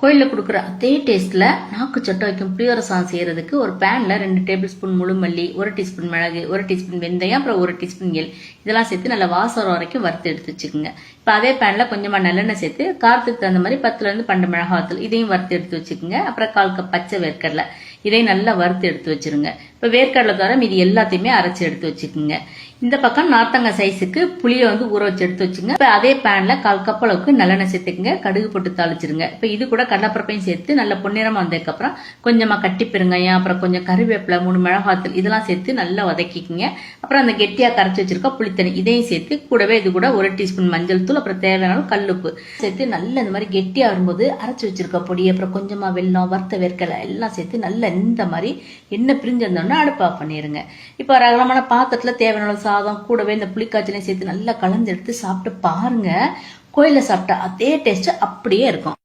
கோயிலில் கொடுக்குற அதே டேஸ்ட்டில் நாக்கு சட்டை வைக்கும் புளியோரசம் செய்கிறதுக்கு ஒரு பேனில் 2 டேபிள் ஸ்பூன் முழு மல்லி, 1 டீஸ்பூன் மிளகு, 1 டீஸ்பூன் வெந்தயம், அப்புறம் 1 டீஸ்பூன் எள் இதெல்லாம் சேர்த்து நல்லா வாசம் வரைக்கும் வறுத்து எடுத்து வச்சுக்கோங்க. இப்போ அதே பேனில் கொஞ்சமாக நல்லெண்ணெய் சேர்த்து காரத்துக்கு தகுந்த மாதிரி 10லேருந்து 12 மிளகாத்தூள் இதையும் வறுத்து எடுத்து வச்சுக்கோங்க. அப்புறம் 1/4 கப் பச்சை வேர்க்கடலை இதையும் நல்லா வறுத்து எடுத்து வச்சிருங்க. இப்போ வேர்க்கடலை தவிர மீதி எல்லாத்தையுமே அரைச்சி எடுத்து வச்சுக்கோங்க. இந்த பக்கம் நார்த்தங்காய் சைஸுக்கு புளியை ஊற வச்சு எடுத்து வச்சுங்க. இப்போ அதே பேன்ல 1/4 கப் அளவுக்கு நல்லெண்ணெய் சேர்த்துக்குங்க. கடுகு போட்டு தாளிச்சிருங்க. இப்போ இது கூட கடலைப்பருப்பையும் சேர்த்து நல்ல பொன்னிறமா வந்ததுக்கு அப்புறம் கொஞ்சமா கட்டி பெருங்காயம், அப்புறம் கொஞ்சம் கருவேப்பிலை, 3 மிளகாத்தூள் இதெல்லாம் சேர்த்து நல்லா வதக்கிக்குங்க. அப்புறம் அந்த கெட்டியா கரைச்சி வச்சிருக்க புளித்தண்ணி இதையும் சேர்த்து கூடவே இது கூட 1 டீஸ்பூன் மஞ்சள் தூள், அப்புறம் தேவையான கல்லுப்பு சேர்த்து நல்லா இந்த மாதிரி கெட்டியா வரும்போது அரைச்சி வச்சிருக்க பொடி, அப்புறம் கொஞ்சமா வெல்லம், வறுத்த வேர்க்கடலை எல்லாம் சேர்த்து நல்லா இந்த மாதிரி எண்ணெய் பிரிஞ்சிருந்தோம்னா அடுப்பு ஆஃப் பண்ணிடுங்க. இப்போ ஒரு அகலமான பாத்திரத்துல தேவையான சாதம் கூடவே இந்த புளிக்காய்ச்சலையும் சேர்த்து நல்லா கலந்து எடுத்து சாப்பிட்டு பாருங்க. கோயிலில் சாப்பிட்டா அதே டேஸ்ட் அப்படியே இருக்கும்.